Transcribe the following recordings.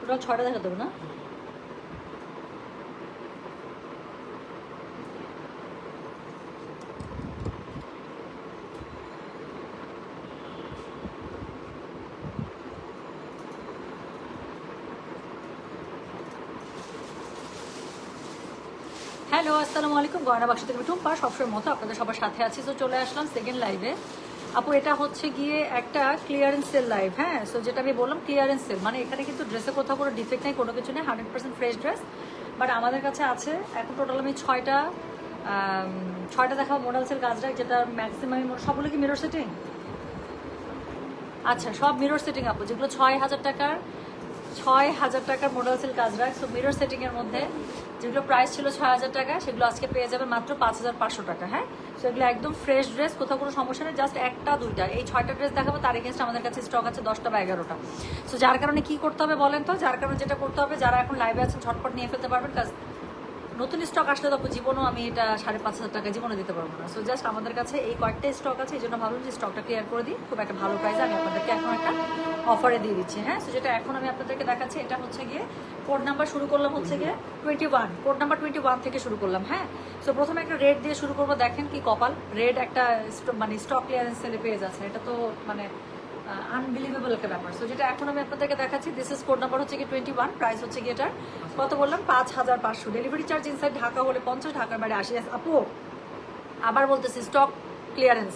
Total 6টা দেখাতে হবে না? হ্যালো, আসসালামু আলাইকুম। গয়না বাক্স থেকে টুম্পা সবসময় মতো আপনাদের সবার সাথে আছি। তো চলে আসলাম সেকেন্ড লাইভে। আপু এটা হচ্ছে গিয়ে একটা ক্লিয়ারেন্স সেল লাইভ। হ্যাঁ, সো যেটা আমি বললাম ক্লিয়ারেন্স সেল, মানে এখানে কিন্তু ড্রেসে কোথাও কোনো ডিফেক্ট নেই, কোনো কিছু নেই, 100% ফ্রেশ ড্রেস। বাট আমাদের কাছে আছে এখন টোটাল আমি ছয়টা দেখাবো মডেল সেল কাজটা, যেটা ম্যাক্সিমাম সবগুলো কি মিরর সেটিং? আচ্ছা, সব মিরর সেটিং আপু, যেগুলো 6,000 টাকার মডেল সেল কাজ রাখ। সো মিরর সেটিং এর মধ্যে যেগুলো প্রাইস ছিল 6,000 টাকা, সেগুলো আজকে পেয়ে যাবে মাত্র 5,500 টাকা। হ্যাঁ, সো এগুলো একদম ফ্রেশ ড্রেস, কোথাও কোনো সমস্যা নেই। জাস্ট একটা দুইটা এই 6টা ড্রেস দেখাবো, তার এগেনস্ট আমাদের কাছে স্টক আছে 10টা বা 11টা। সো যার কারণে কি করতে হবে বলেন তো? যার কারণে যেটা করতে হবে, যারা এখন লাইভে আছেন ঝটপট নিয়ে ফেলতে পারবেন, কাজ নতুন স্টক আসলে তো জীবনও আমি এটা 5,500 টাকা জীবনে দিতে পারবো না। সো জাস্ট আমাদের কাছে এই কয়েকটা স্টক আছে, এই জন্য ভাবলাম যে স্টকটা ক্লিয়ার করে দিই। খুব একটা ভালো প্রাইসে আমি আপনাদেরকে এখন একটা অফারে দিয়ে দিচ্ছি। হ্যাঁ, সো যেটা এখন আমি আপনাদেরকে দেখাচ্ছি, এটা হচ্ছে গিয়ে কোড নাম্বার শুরু করলাম হচ্ছে গিয়ে 21, কোড নাম্বার 21 থেকে শুরু করলাম। হ্যাঁ, সো প্রথমে একটা রেড দিয়ে শুরু করবো। দেখেন কি কপাল, রেড একটা মানে স্টক ক্লিয়ারেন্স সেলে পেয়ে যাচ্ছে। এটা তো মানে আনবিলিভেবল একটা ব্যাপার। সো যেটা এখন আমি আপনাদেরকে দেখাচ্ছি, দিস ইজ কোড নাম্বার হচ্ছে কি 21, প্রাইস হচ্ছে কি এটার কত বললাম 5,500। ডেলিভারি চার্জ ইনসাইড ঢাকা হলে 50, ঢাকার বাইরে 80। আপু আবার বলতেছি, স্টক ক্লিয়ারেন্স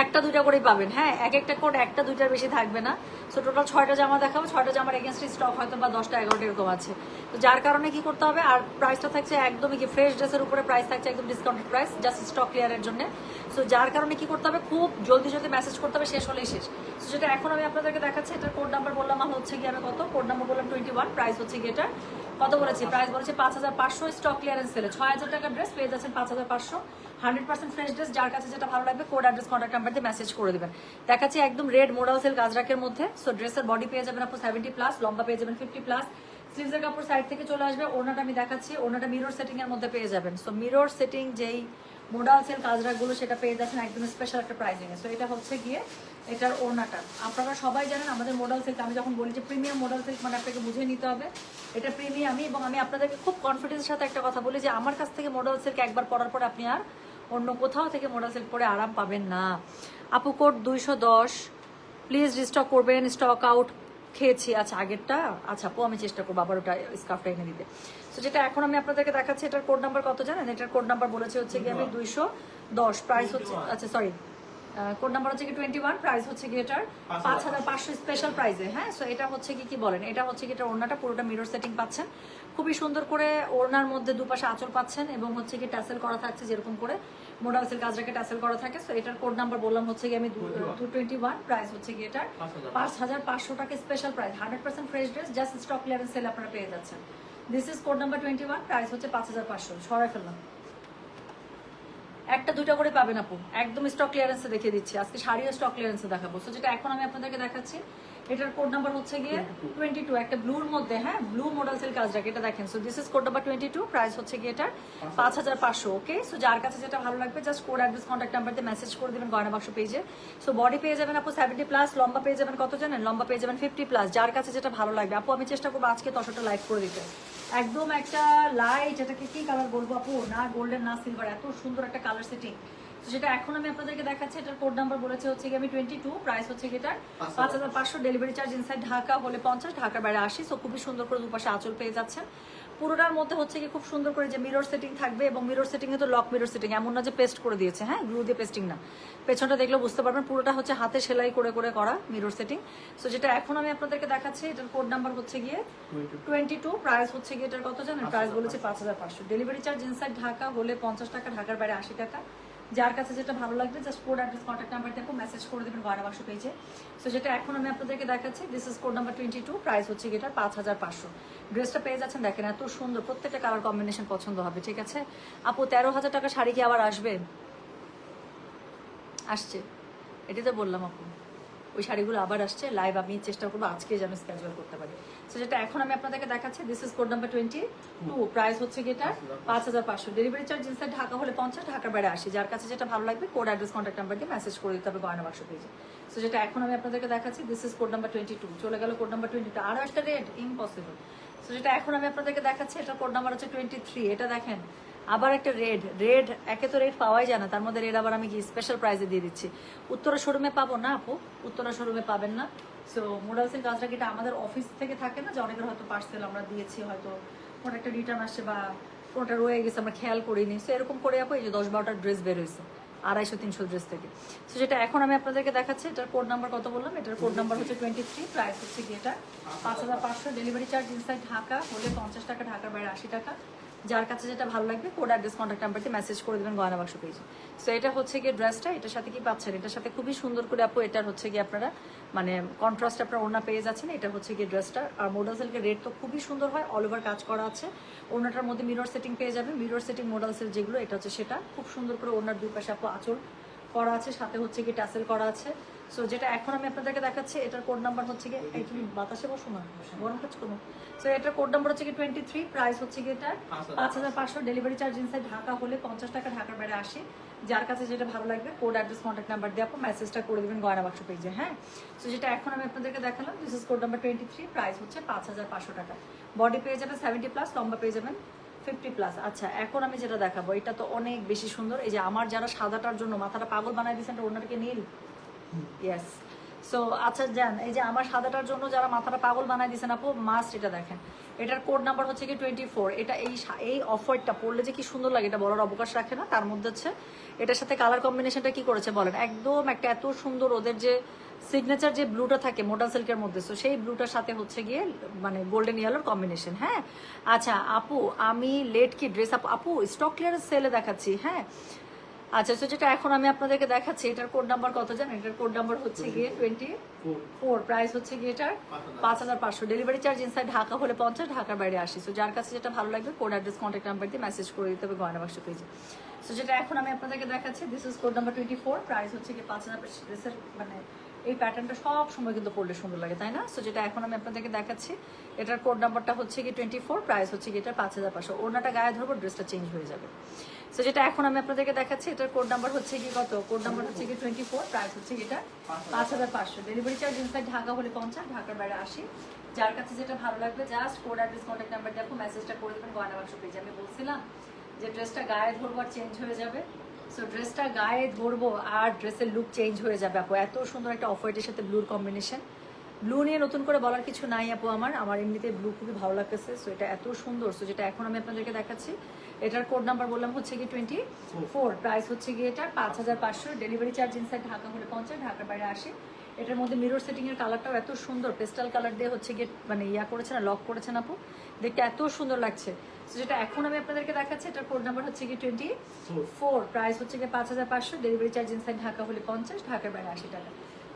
একটা দুইটা করেই পাবেন। হ্যাঁ, এক একটা কোড একটা দুইটার বেশি থাকবে না। সো টোটাল 6টা জামা দেখাবো, 6টা জামার এগেনস্টে স্টক হয়তো বা 10টা 11টা এরকম আছে। তো যার কারণে কি করতে হবে, আর প্রাইসটা থাকছে একদমই কি ফ্রেশ ড্রেসের উপরে প্রাইস থাকছে একদম ডিসকাউন্টেড প্রাইস, জাস্ট স্টক ক্লিয়ারের জন্য। সো যার কারণে কি করতে হবে, খুব জলদি জলদি মেসেজ করতে হবে, শেষ হলেই শেষ। সো যেটা এখন আমি আপনাদেরকে দেখাচ্ছি, এটার কোড নাম্বার বললাম হচ্ছে কি আমি কত, কোড নাম্বার বললাম 21, প্রাইস হচ্ছে কি এটা কত বলেছি, প্রাইস বলেছে 5,500। স্টক ক্লিয়ারেন্স সেলে 6,000 টাকার ড্রেস পেয়ে যাচ্ছেন 5,500, 100% ফ্রেশ ড্রেস। যার কাছে যেটা ভালো লাগবে কোড অ্যাড্রেস কন্ট্যাক্ট নাম্বার দিয়ে মেসেজ করে দেবেন। দেখাচ্ছি একদম রেড মোডাল সেল গাজরাকের মধ্যে। সো ড্রেসের বডি পেয়ে যাবেন আপু 70+, লম্বা পেয়ে যাবেন 50+। স্লিভসের কাপড় সাইড থেকে চলে আসবে। ওড়নাটা আমি দেখাচ্ছি, ওড়নাটা মিরর সেটিং এর মধ্যে পেয়ে যাবেন। সো মিরর সেটিং যেই মোডাল সেল কাজরাগুলো সেটা পেয়ে যাচ্ছেন একদম স্পেশাল একটা প্রাইজিং এ। সো এটা হচ্ছে গিয়ে এটার ওড়নাটা। আপনারা সবাই জানেন আমাদের মোডাল সিল্ক, আমি যখন বলি যে প্রিমিয়াম মোডাল সিল্ক, মানে আপনাকে বুঝে নিতে হবে এটা প্রিমিয়ামই। এবং আমি আপনাদেরকে খুব কনফিডেন্সের সাথে একটা কথা বলি যে আমার কাছ থেকে মোডাল সিল্ক একবার পরার পর আপনি আর অন্য কোথাও থেকে মোডাল সিল্ক পরে আরাম পাবেন না। আপু কোড 210, প্লিজ রিস্টক করবেন, স্টক আউট খেয়েছি। আচ্ছা আগেরটা, আচ্ছা আপু আমি চেষ্টা করবো আবার ওটা স্কার্ফটা এনে দিতে। তো যেটা এখন আমি আপনাদেরকে দেখাচ্ছি, এটার কোড নাম্বার কত জানেন? এটার কোড নাম্বার বলেছে হচ্ছে কি আমি 210, প্রাইস হচ্ছে, আচ্ছা সরি, কোড নাম্বার হচ্ছে কি 21, প্রাইস হচ্ছে কি এটার 5,500 স্পেশাল প্রাইসে। হ্যাঁ, সো এটা হচ্ছে কি বলেন, এটা হচ্ছে কি এটা ওড়নাটা পুরোটা মিরর সেটিং পাচ্ছেন, খুবই সুন্দর করে ওড়নার মধ্যে দুপাশে আঁচল পাচ্ছেন, এবং হচ্ছে কি টাসেল করা থাকছে যেরকম করে মোডাল সেল কাজটাকে টাসেল করা থাকে। সো এটার কোড নাম্বার বললাম হচ্ছে কি আমি 221, প্রাইস হচ্ছে কি এটার 5,500 টাকা special price, 100% fresh dress, just stock clearance sale আপনারা পেয়ে যাচ্ছেন। This is code number 21, price হচ্ছে 5,500। সরাই ফেললাম, একটা দুইটা করে পাবেন আপু, একদম স্টক ক্লিয়ারেন্সে দেখিয়ে দিচ্ছি। আজকে শাড়িও স্টক ক্লিয়ারেন্সে দেখাবো। সো যেটা এখন আমি আপনাদেরকে দেখাচ্ছি, এটার কোড নাম্বার হচ্ছে গিয়ে 22, একটা ব্লুর মধ্যে। হ্যাঁ, ব্লু মডেল সেল কাজটাকে এটা দেখেন। So this is code number 22, price হচ্ছে গিয়ে এটা 5,500। ওকে, সো যার কাছে যেটা ভালো লাগবে just code address contact number দিয়ে মেসেজ করে দেবেন গয়না বাক্স পেজে। সো বডি পেয়ে যাবেন আপু 70+, লম্বা পেয়ে যাবেন কত জানেন, লম্বা পেয়ে যাবেন 50+। যার কাছে যেটা ভালো লাগবে আপু, আমি চেষ্টা করবো আজকে 10টা লাইভ করে দিতে। একদম একটা লাইট, এটাকে কি কালার বলবো আপু, না গোল্ডেন না সিলভার, এত সুন্দর একটা কালার সেটিং। যেটা এখন আমি আপনাদেরকে দেখাচ্ছি, এটার কোড নাম্বার বলেছে হচ্ছে কি আমি 22, প্রাইস হচ্ছে কি এটার 5,500। ডেলিভারি চার্জ ইনসাইড ঢাকা হলে 50, ঢাকার বাইরে 80। সো খুবই সুন্দর করে দুপাশে আঁচল পেয়ে যাচ্ছেন। পুরোটার মধ্যে হচ্ছে কি খুব সুন্দর করে যে মিরর সেটিং থাকবে, এবং মিরর সেটিং এ তো লক মিরর সেটিং, এমন না যে পেস্ট করে দিয়েছে, হ্যাঁ গ্লু দিয়ে পেস্টিং না, পেছনটা দেখলে বুঝতে পারবেন পুরোটা হচ্ছে হাতে সেলাই করে করে করা মিরর সেটিং। সো যেটা এখন আমি আপনাদেরকে দেখাচ্ছি, এটার কোড নাম্বার হচ্ছে গিয়ে 22, প্রাইস হচ্ছে গিয়ে এটার কত জানেন, প্রাইস বলেছে 5,500। ডেলিভারি চার্জ ইনসাইড ঢাকা হলে 50 টাকা, ঢাকার বাইরে 80 টাকা। যার কাছে যেটা ভালো লাগবে just code address contact number দিয়ে মেসেজ করে দেবেন গয়না বাক্স পেজে। সো যেটা এখন আমি আপনাদেরকে দেখাচ্ছি, this is code number 22, price হচ্ছে গিয়ে 5,500। ড্রেসটা পেয়ে যাচ্ছেন, দেখেন এত সুন্দর, প্রত্যেকটা কালার কম্বিনেশন পছন্দ হবে। ঠিক আছে আপু, 13,000 টাকা শাড়ি কি আবার আসবে? আসছে, এটাই তো বললাম আপু, ওই শাড়িগুলো আবার আসছে। লাইভ আমি চেষ্টা করবো আজকে যেন স্কেজুয়াল করতে পারি। সো যেটা এখন আমি আপনাদেরকে দেখাচ্ছি, this is code number 22, price হচ্ছে কি এটা 5,500। ডেলিভারি চার্জ ইনসাইড ঢাকা হলে 50, ঢাকার বাইরে 80। যার কাছে যেটা ভালো লাগবে কোড অ্যাড্রেস কন্ট্যাক্ট নাম্বার দিয়ে মেসেজ করে দিতে হবে গয়না বাক্স পেজে। সো যেটা এখন আমি আপনাদেরকে দেখাচ্ছি, দিস ইজ কোড নাম্বার 22, চলে গেল কোড নাম্বার 22, আরও একটা রেড ইম্পসিবল। সো যেটা এখন আমি আপনাদেরকে দেখাচ্ছি, এটা কোড নাম্বার হচ্ছে 23, এটা দেখেন আবার একটা রেড, একে তো রেড পাওয়াই যায় না, তার মধ্যে রেড আবার আমি কি স্পেশাল প্রাইজে দিয়ে দিচ্ছি। উত্তরা শোরুমে পাবো না আপু, উত্তরা শোরুমে পাবেন না। সো মোডালসের কাজটা কি, এটা আমাদের অফিস থেকে থাকে না যে অনেকের হয়তো পার্সেল আমরা দিয়েছি, হয়তো কোনটা একটা রিটার্ন আসছে বা কোনটা রয়ে গেছে আমরা খেয়াল করিনি, সো এরকম করে আপু এই যে 10-12টা ড্রেস বের হয়েছে 250-300 ড্রেস থেকে। সো যেটা এখন আমি আপনাদেরকে দেখাচ্ছি, এটার কোড নাম্বার কত বললাম, এটার কোড নাম্বার হচ্ছে 23, প্রাইস হচ্ছে কি এটা 5500, ডেলিভারি চার্জ ইনসাইড ঢাকা হলে 50 টাকা, ঢাকার বাইরে 80 টাকা। যার কাছে যেটা ভালো লাগবে কোড অ্যাড্রেস কন্ট্যাক্ট নাম্বারটি মেসেজ করে দেবেন গয়না বাক্স পেজে। সো এটা হচ্ছে গিয়ে ড্রেসটা, এটার সাথে কি পাচ্ছেন, এটার সাথে খুবই সুন্দর করে আপু এটার হচ্ছে গিয়ে আপনারা মানে কন্ট্রাস্ট আপনার ওড়না পেয়ে যাচ্ছেন। এটা হচ্ছে গিয়ে ড্রেসটা, আর মোডাল সিল্কের রেট তো খুবই সুন্দর হয়, অল ওভার কাজ করা আছে। ওড়নাটার মধ্যে মিরর সেটিং পেয়ে যাবে, মিরর সেটিং মোডাল সিল্ক যেগুলো, এটা হচ্ছে সেটা খুব সুন্দর করে ওড়নার দুই পাশে আপু আঁচল করা আছে, সাথে হচ্ছে কি টাসেল করা আছে। সো যেটা এখন আমি আপনাদেরকে দেখাচ্ছি, এটার কোড নাম্বার হচ্ছে গিয়ে, এই তুমি বাতাসে বসো না, গরম কাজ কোনো। সো এটার কোড নাম্বার হচ্ছে কি 23, প্রাইস হচ্ছে কি এটা 5500, ডেলিভারি চার্জ ইনসাইড ঢাকা হলে 50 টাকা, ঢাকার বাইরে 80। যার কাছে যেটা ভালো লাগবে কোড অ্যাড্রেস কন্ট্যাক্ট নাম্বার দিয়ে আপু মেসেজটা করে দেবেন গয়না বাক্স পেজে। হ্যাঁ, সো যেটা এখন আমি আপনাদেরকে দেখালাম, this is code number 23, price হচ্ছে 5500 টাকা। বডি পেয়ে যাবেন 70+, লম্বা পেয়ে যাবেন 50+। আচ্ছা, এখন আমি যেটা দেখাবো এটা তো অনেক বেশি সুন্দর। এই যে আমার যারা সাদাটার জন্য মাথাটা পাগল বানাই দিয়েছেন, ওনারকে নীল, ইয়েস। সো আচ্ছা যান, এই যে আমার সাদাটার জন্য যারা মাথাটা পাগল বানাই দিয়েছেন আপু, মাস্ট এটা দেখেন। এটার কোড নাম্বার হচ্ছে কি 24। এটা এই অফারটা পড়লে যে কি সুন্দর লাগে এটা বলার অবকাশ রাখে না। তার মধ্যে হচ্ছে এটার সাথে কালার কম্বিনেশনটা কি করেছে বলেন, একদম একটা এত সুন্দর ওদের যে সিগনেচার যে ব্লুটা থাকে মোডাল সিল্কের মধ্যে, সো সেই ব্লুটার সাথে হচ্ছে গিয়ে মানে গোল্ডেন ইয়েলোর কম্বিনেশন। হ্যাঁ, আচ্ছা আপু আমি লেট কি ড্রেস আপু স্টক ক্লিয়ারেন্স সেলে দেখাচ্ছি। হ্যাঁ, আচ্ছা, তো যেটা এখন আমি আপনাদেরকে দেখাচ্ছি, এটার কোড নাম্বার কত জানেন, এটার কোড নাম্বার হচ্ছে গিয়ে 24, প্রাইস হচ্ছে গিয়ে এটার 5500, ডেলিভারি চার্জ ইনসাইড ঢাকা হলে 50, ঢাকার বাইরে 80। সো যার কাছে যেটা ভালো লাগবে কোড অ্যাড্রেস কন্ট্যাক্ট নাম্বার দিয়ে মেসেজ করে দিতে হবে গয়না বাক্স পেজে। সো যেটা এখন আমি আপনাদেরকে দেখাচ্ছি, this is code number 24, price হচ্ছে গিয়ে 5000। ড্রেসের মানে এই প্যাটার্নটা সব সময় কিন্তু পরলে সুন্দর লাগে, তাই না? সো যেটা এখন আমি আপনাদেরকে দেখাচ্ছি, এটার কোড নাম্বারটা হচ্ছে কি 24, প্রাইস হচ্ছে কি এটা 5500। ওড়নাটা গায়ে ধরবো, ড্রেসটা চেঞ্জ হয়ে যাবে। সো যেটা এখন আমি আপনাদেরকে দেখাচ্ছি, এটার কোড নাম্বার হচ্ছে কি কত, কোড নাম্বার হচ্ছে কি 24, প্রাইস হচ্ছে এটা 5500, ডেলিভারি চার্জ ইনসাইড ঢাকা হলে 50, ঢাকার বাইরে 80। যার কাছে যেটা ভালো লাগবে just code address contact number দেখো মেসেজটা করে দেবেন গয়না বাক্স পেজে। আমি বলছিলাম যে ড্রেসটা গায়ে ধরবো আর চেঞ্জ হয়ে যাবে। সো ড্রেসটা গায়ে ধরবো আর ড্রেসের লুক চেঞ্জ হয়ে যাবে আপু। এত সুন্দর একটা অফ হোয়াইটের সাথে ব্লুর কম্বিনেশন। ব্লু নিয়ে নতুন করে বলার কিছু নাই আপু, আমার এমনিতে ব্লু খুবই ভালো লাগতেছে। সো এটা এত সুন্দর। সো যেটা এখন আমি আপনাদেরকে দেখাচ্ছি, এটার কোড নাম্বার বললাম হচ্ছে কি 24, প্রাইস হচ্ছে গিয়ে এটা 5500, ডেলিভারি চার্জ ইনসাইড ঢাকা হলে 50, ঢাকার বাইরে 80। এটার মধ্যে মিরর সেটিং এর কালারটাও এত সুন্দর, পেস্টাল কালার দিয়ে হচ্ছে গিয়ে মানে ইয়া করেছে না, লক করেছেন আপু, দেখতে এত সুন্দর লাগছে। সো যেটা এখন আমি আপনাদেরকে দেখাচ্ছি, এটার কোড নাম্বার হচ্ছে কি 24, প্রাইস হচ্ছে গিয়ে 5500, ডেলিভারি চার্জ ইনসাইড ঢাকা হলে 50, ঢাকার বাইরে 80 টাকা।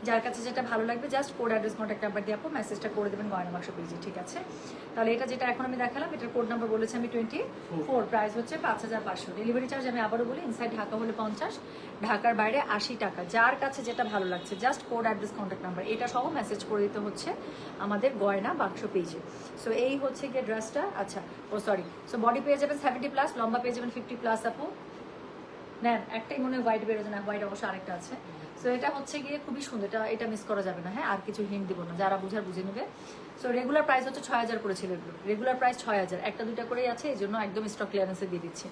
যার কাছে যেটা ভালো লাগবে just code address contact number দিয়ে আপু মেসেজটা করে দেবেন গয়না বাক্স পেজে, ঠিক আছে? তাহলে এটা যেটা এখন আমি দেখালাম, এটার কোড নাম্বার বলেছি আমি 24, প্রাইস হচ্ছে 5500, ডেলিভারি চার্জ আমি আবারও বলি ইনসাইড ঢাকা হলে 50, ঢাকার বাইরে 80 টাকা। যার কাছে যেটা ভালো লাগছে just code address contact number এটা সহ মেসেজ করে দিতে হচ্ছে আমাদের গয়না বাক্স পেজে। সো এই হচ্ছে গিয়ে ড্রেসটা। আচ্ছা, ও সরি, সো বডি পেয়ে যাবেন 70+, লম্বা পেয়ে যাবেন 50+ আপু। নেন, একটাই মনে হয় হোয়াইট বেরোচ্ছে না, হোয়াইট অবশ্য আরেকটা আছে। সো এটা হচ্ছে গিয়ে খুবই সুন্দর, এটা মিস করা যাবে না। হ্যাঁ, আর কিছু হিন্ট দিব না, যারা বুঝার বুঝে নেবে। সো রেগুলার প্রাইস হচ্ছে 6000 করেছিল এগুলো, রেগুলার প্রাইস 6000, একটা দুইটা করেই আছে, এই জন্য একদম স্টক ক্লিয়ারেন্সে দিয়ে দিচ্ছি।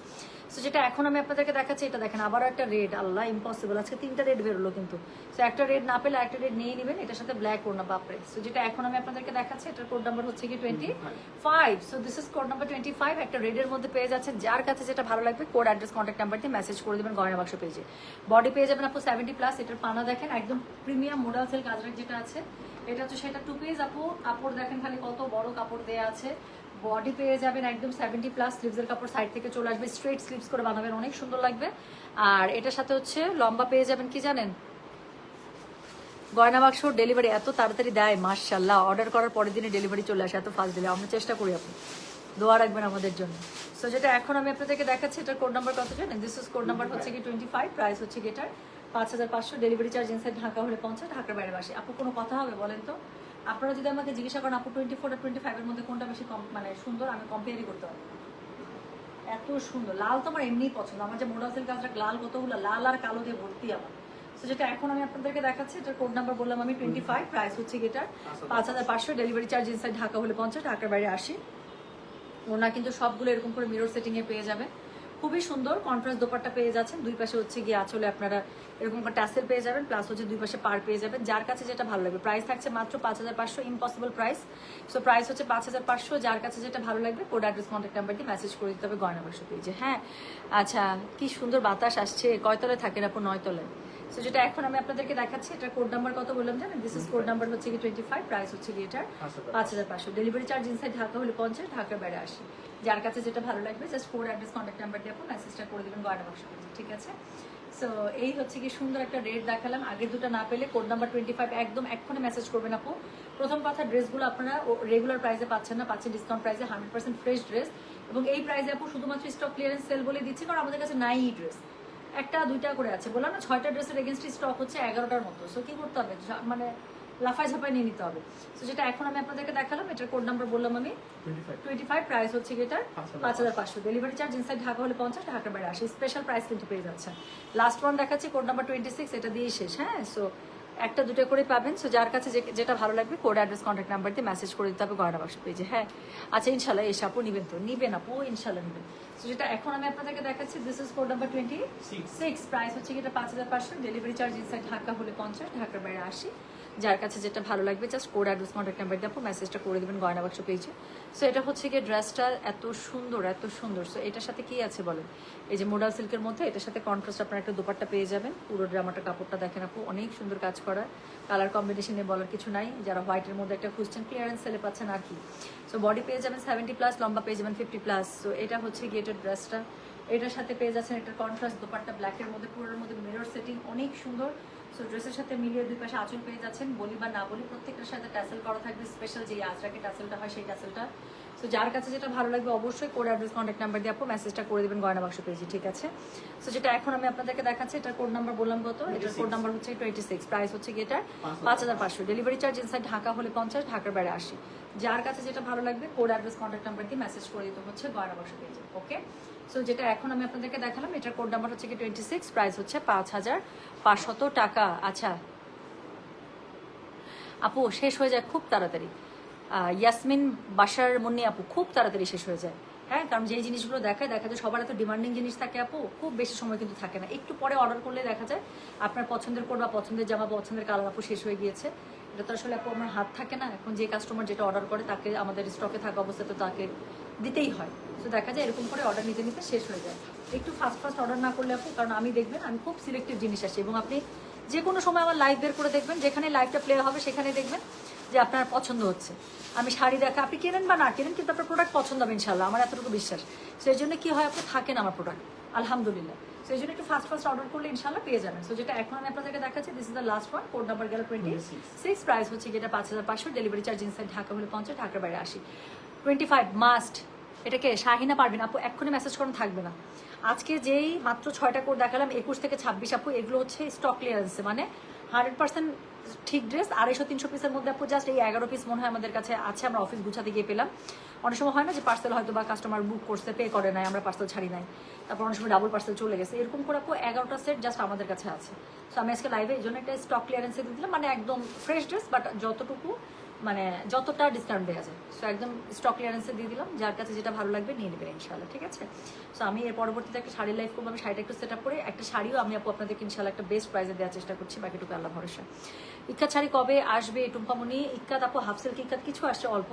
সো যেটা এখন আমি আপনাদেরকে দেখাচ্ছি, এটা দেখেন আবারও একটা রেড, আল্লাহ ইম্পসিবল, আজকে 3টা রেড বেরোলো কিন্তু। সো একটা রেড না পেলে একটা রেড নিয়ে নেবেন, এটার সাথে ব্ল্যাক ওড়না, বাপরে। সো যেটা এখন আমি আপনাদেরকে দেখাচ্ছি, এটার কোড নাম্বার হচ্ছে কি 25। So this is code number 25, একটা রেডের মধ্যে পেয়ে যাচ্ছেন। যার কাছে যেটা ভালো লাগবে কোড অ্যাড্রেস কন্ট্যাক্ট নাম্বার দিয়ে মেসেজ করে দেবেন গয়না বাক্স পেজে। বডি পেয়ে যাবেন আপু 70+, এটার পানা দেখেন একদম প্রিমিয়াম মোডাল সিল্ক আজরাক যেটা আছে, এটা হচ্ছে সেটা 2 পিস আপু। কাপড় দেখেন খালি কত বড় কাপড় দেয়া আছে। বডি পেয়ে যাবেন একদম 70+, স্লিভসের কাপড় সাইড থেকে চলে আসবে, স্ট্রেট স্লিভস করে বানাবেন, অনেক সুন্দর লাগবে। আর এটার সাথে হচ্ছে লম্বা পেয়ে যাবেন কি জানেন, গয়না বাক্স ডেলিভারি এত তাড়াতাড়ি দেয় মাশাআল্লাহ, অর্ডার করার পরের দিনে ডেলিভারি চলে আসে, এত ফাস্ট ডেলিভারি। আমরা চেষ্টা করি আপু, দোয়া রাখবেন আমাদের জন্য। সো যেটা এখন আমি আপনাদেরকে দেখাচ্ছি, এটার কোড নাম্বার কত জানেন, দিস ইজ কোড নাম্বার হচ্ছে কি 25, প্রাইস হচ্ছে কি এটার 5500, ডেলিভারি চার্জ ইনসাইড ঢাকা হলে 50, ঢাকার বাইরে 80। আপু কোনো কথা হবে বলেন তো? আপনারা যদি আমাকে জিজ্ঞাসা করেন আপু 24 আর 25 এর মধ্যে কোনটা বেশি মানে সুন্দর, আমি কম্পেয়ারই করতে পারবো। এত সুন্দর লাল তো আমার এমনিই পছন্দ, আমার যে মোডাল সিল্ক কাজটা লাল, কতগুলো লাল আর কালো দিয়ে ভর্তি আমার। তো যেটা এখন আমি আপনাদেরকে দেখাচ্ছি, এটার কোড নাম্বার বললাম আমি 25, প্রাইস হচ্ছে এটার 5500, ডেলিভারি চার্জ ইনসাইড ঢাকা হলে 50, ঢাকার বাইরে 80। ওনা কিন্তু সবগুলো এরকম করে মিরর সেটিং এ পেয়ে যাবেন, খুবই সুন্দর কন্ট্রাস্ট দোপাট্টা পেয়ে যাচ্ছেন, দুই পাশে হচ্ছে গিয়ে আঁচলে আপনারা এরকম করে ট্যাসেল পেয়ে যাবেন, প্লাস হচ্ছে দুই পাশে পার পেয়ে যাবেন, যার কাছে যেটা ভালো লাগবে। প্রাইস থাকছে মাত্র 5500, ইম্পসিবল প্রাইস। সো প্রাইস হচ্ছে 5500, যার কাছে যেটা ভালো লাগবে কোড অ্যাড্রেস কন্ট্যাক্ট নাম্বার দিয়ে মেসেজ করে দিতে হবে গয়না বাক্স পেজে। হ্যাঁ আচ্ছা, কি সুন্দর বাতাস আসছে, কয়তলায় থাকেন আপু? 9 তলায়। সো যেটা এখন আমি আপনাদেরকে দেখাচ্ছি, এটার কোড নাম্বার কত বললাম জানেন? দিস ইজ কোড নাম্বার হচ্ছে কি 25, প্রাইস হচ্ছে কি এটার 5500, ডেলিভারি চার্জ ইনসাইড ঢাকা হলে 50, ঢাকার বাইরে 80। যার কাছে যেটা ভালো লাগবে just code address contact number দিয়ে আপনি মেসেজটা করে দেবেন গয়না বাক্স পেজে, ঠিক আছে? সো এই হচ্ছে কি সুন্দর একটা রেট দেখালাম। আগের দুটো না পেলে কোড নাম্বার 25 একদম এক্ষুনি মেসেজ করবেন আপু। প্রথম কথা, ড্রেসগুলো আপনারা রেগুলার প্রাইসে পাচ্ছেন না, পাচ্ছেন ডিসকাউন্ট প্রাইসে 100% ফ্রেশ ড্রেস। এবং এই প্রাইসে আপু শুধুমাত্র স্টক ক্লিয়ারেন্স সেল বলে দিচ্ছি, কারণ আমাদের কাছে নাই এই ড্রেস, একটা দুইটা করে আছে, বললাম না 6টা ড্রেসের এগেনস্টে স্টক হচ্ছে 11টার মতো। সো কি করতে হবে, মানে লাফাই ঝাপাই নিয়ে নিতে হবে। তো যেটা এখন আমি আপনাদেরকে দেখালাম, এটার কোড নাম্বার বললাম আমি 25, প্রাইস হচ্ছে এটার 5500, ডেলিভারি চার্জ ইনসাইড ঢাকা হলে 50, ঢাকার বাইরে 80। স্পেশাল প্রাইস কিন্তু পেয়ে যাচ্ছেন। লাস্ট ওয়ান দেখাচ্ছি কোড নাম্বার 26, এটা দিয়েই শেষ। হ্যাঁ সো একটা দুটো করে পাবেন। সো যার কাছে যেটা ভালো লাগবে কোড অ্যাড্রেস কন্ট্যাক্ট নাম্বার দিয়ে মেসেজ করে দিতে হবে গয়না বাক্স পেজে। হ্যাঁ আচ্ছা, ইনশাল্লাহ এসে আপু নিবেন তো? নিবেন আপু, ইনশাল্লাহ নিবেন। সো যেটা এখন আমি আপনাদেরকে দেখাচ্ছি, this is code number 26, price হচ্ছে এটা 5500, ডেলিভারি চার্জ ইনসাইড ঢাকা হলে 50, ঢাকার বাইরে 80। যার কাছে যেটা ভালো লাগবে just code address contact number দিয়ে আপু মেসেজটা করে দেবেন গয়না বাক্স পেজে। সো এটা হচ্ছে গিয়ে ড্রেসটা এত সুন্দর, এত সুন্দর। সো এটার সাথে কি আছে বলেন? এই যে মোডাল সিল্কের মধ্যে এটার সাথে কন্ট্রাস্ট আপনার একটা দোপাট্টা পেয়ে যাবেন। পুরো ড্রামাটা কাপড়টা দেখেন আপু, অনেক সুন্দর কাজ করা, কালার কম্বিনেশনে বলার কিছু নাই। যারা হোয়াইটের মধ্যে একটা খুঁজছেন, ক্লিয়ারেন্স সেলে পাচ্ছেন আর কি। সো বডি পেয়ে যাবেন 70+, লম্বা পেয়ে যাবেন 50+। সো এটা হচ্ছে গিয়ে এটার ড্রেসটা, এটার সাথে পেয়ে যাচ্ছেন একটা কন্ট্রাস্ট দোপাট্টা ব্ল্যাকের মধ্যে, পুরোর মধ্যে মিরর সেটিং, অনেক সুন্দর। সো ড্রেসের সাথে মিলিয়ে দুই পাশে আঁচল পেয়ে যাচ্ছেন, বলি বা না বলি প্রত্যেকটার সাথে ট্যাসেল করা থাকবে, স্পেশাল যে আজরাকে ট্যাসেলটা হয় সেই ট্যাসেলটা। সো যার কাছে যেটা ভালো লাগবে অবশ্যই কোড অ্যাড্রেস কন্ট্যাক্ট নাম্বার দিয়ে আপু মেসেজটা করে দেবেন গয়না বাক্স পেজে, ঠিক আছে? সো যেটা এখন আমি আপনাদেরকে দেখাচ্ছি, এটার কোড নাম্বার বললাম কত? এটার কোড নাম্বার হচ্ছে 26, প্রাইস হচ্ছে কি এটা 5500, ডেলিভারি চার্জ ইনসাইড ঢাকা হলে 50, ঢাকার বাইরে 80। যার কাছে যেটা ভালো লাগবে কোড অ্যাড্রেস কন্ট্যাক্ট নাম্বার দিয়ে মেসেজ করে দিতে হচ্ছে গয়না বাক্স পেজে, ওকে? সো যেটা এখন আমি আপনাদেরকে দেখালাম, এটার কোড নাম্বার হচ্ছে কি 26, প্রাইস হচ্ছে 5500 টাকা। আচ্ছা আপু, শেষ হয়ে যায় খুব তাড়াতাড়ি। ইয়াসমিন বাসার মুন্নি আপু, খুব তাড়াতাড়ি শেষ হয়ে যায়। হ্যাঁ, কারণ যেই জিনিসগুলো দেখা যায় সবার এত ডিমান্ডিং জিনিস থাকে আপু, খুব বেশি সময় কিন্তু থাকে না। একটু পরে অর্ডার করলে দেখা যায় আপনার পছন্দের কোড বা পছন্দের জামা বা পছন্দের কালার আপু শেষ হয়ে গিয়েছে। এটা তো আসলে আপু আমার হাত থাকে না। এখন যে কাস্টমার যেটা অর্ডার করে তাকে আমাদের স্টকে থাকা অবস্থায় তো তাকে দিতেই হয়। তো দেখা যায় এরকম করে অর্ডার নিতে নিতে শেষ হয়ে যায়। একটু ফাস্ট অর্ডার না করলে আপু, কারণ আমি দেখবেন আমি খুব সিলেক্টিভ জিনিস আসি, এবং আপনি যে কোনো সময় আমার লাইভ বের করে দেখবেন, যেখানে লাইভটা প্লে হবে সেখানে দেখবেন যে আপনার পছন্দ হচ্ছে। আমি শাড়ি দেখা, আপনি কেনেন বা না কেনেন, কিন্তু আপনার প্রোডাক্ট পছন্দ হবে ইনশাল্লাহ, আমার এতটুকু বিশ্বাস। সেই জন্য কি হয়, আপনি থাকেন আমার প্রোডাক্ট আলহামদুলিল্লাহ। সেই জন্য একটু ফাস্ট অর্ডার করলে ইনশাল্লাহ পেয়ে যাবেন। সো যেটা এখন আমি আপনাদেরকে দেখাচ্ছি, this is the last one, code number গেল 26, প্রাইস হচ্ছে যেটা 5500, ডেলিভারি চার্জ ইনসাইড ঢাকা হলে 50, ঢাকার বাইরে 80। 25 মাস্ট। এটাকে শাহিনা পারবেন আপু, এক্ষুনি মেসেজ করেন, থাকবে না। আজকে যেই মাত্র 6টা কোড দেখালাম, 21 থেকে 26 আপু, এগুলো হচ্ছে স্টক ক্লিয়ারেন্সে, মানে 100% ঠিক ড্রেস। 250-300 পিসের মধ্যে আপু জাস্ট এই 11 পিস মনে হয় আমাদের কাছে আছে, আমরা অফিস গুছাতে গিয়ে পেলাম। অনেক সময় হয় না যে পার্সেল হয়তো বা কাস্টমার বুক করছে, পে করে নাই, আমরা পার্সেল ছাড়ি নাই, তারপর অনেক সময় ডাবল পার্সেল চলে গেছে, এরকম করে আপু 11টা সেট জাস্ট আমাদের কাছে আছে। সো আমি আজকে লাইভে এই জন্য একটা স্টক ক্লিয়ারেন্সে দিয়ে দিলাম, মানে একদম ফ্রেশ ড্রেস, বাট যতটুকু মানে যতটা ডিসকাউন্ট দেওয়া যায়, সো একদম স্টক ক্লিয়ারেন্সে দিয়ে দিলাম। যার কাছে যেটা ভালো লাগবে নিয়ে নেবেন ইনশাল্লাহ, ঠিক আছে? সো আমি এর পরবর্তীতে একটা শাড়ি লাইভ করবো, আমি শাড়িটা একটু সেট আপ করে একটা শাড়িও আমি আপু আপনাদেরকে ইনশাল্লাহ একটা বেস্ট প্রাইসে দেওয়ার চেষ্টা করছি, বাকিটুকু আল্লাহ ভরসা। ইক্কাত শাড়ি কবে আসবে টুম্পামণি? ইক্কাত আপু হাফ সিল্ক ইক্কাত কিছু আসছে অল্প,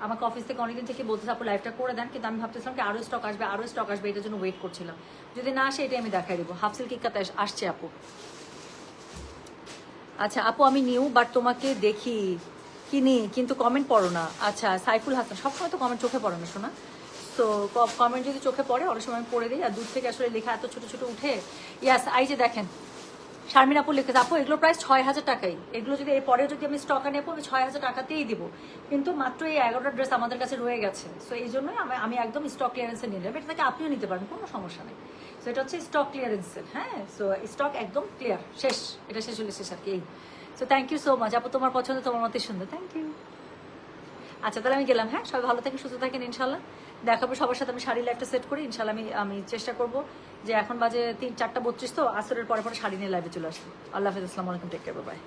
আমাকে অফিস থেকে অনেকদিন থেকে বলতে আপু লাইভটা করে দেন, কিন্তু আমি ভাবতেছিলাম কি আরও স্টক আসবে, এটার জন্য ওয়েট করছিলাম। যদি না আসে এটাই আমি দেখাই দেবো। হাফ সিল্ক ইক্কাত আসছে আপু। আচ্ছা আপু, আমি নিউ বাট তোমাকে দেখি কিনি, কিন্তু কমেন্ট পড়ো না। আচ্ছা সাইফুল হাসান, সবসময় তো কমেন্ট চোখে পড়ে না শোনা, তো কমেন্ট যদি চোখে পড়ে অনেক সময় আমি পড়ে দিই, আর দূর থেকে আসলে লেখা এত ছোট ছোট উঠে। ইয়াস, এই যে দেখেন শারমিন আপু লিখেছে, আপু এগুলো প্রাইস 6000 টাকাই, এগুলো যদি এরপরে যদি আমি স্টক আনি আপু, আমি 6000 টাকাতেই দিব, কিন্তু মাত্র এই 11টা ড্রেস আমাদের কাছে রয়ে গেছে। সো এই জন্যই আমি একদম স্টক ক্লিয়ারেন্সে নিয়ে নেব, এটা থেকে আপনিও নিতে পারেন, কোনো সমস্যা নেই। সো এটা হচ্ছে স্টক ক্লিয়ারেন্সের, হ্যাঁ। সো স্টক একদম ক্লিয়ার, শেষ, এটা শেষ হলে শেষ আর কি। So thank you so much আপু, তোমার পছন্দ তোমার মতে সুন্দর, থ্যাংক ইউ। আচ্ছা তাহলে আমি গেলাম, হ্যাঁ সবাই ভালো থাকেন সুস্থ থাকেন ইনশাল্লাহ। দেখাবো সবার সাথে আমি শাড়ি লাইভটা সেট করি ইনশাল্লাহ। আমি চেষ্টা করবো যে এখন বাজে 3-4:32 তো আসরের পরে পরে শাড়ি নিয়ে লাইভে চলে আসবো। আল্লাহ হাফিজ, আসসালামু আলাইকুম, টেক কেয়ার, বাই।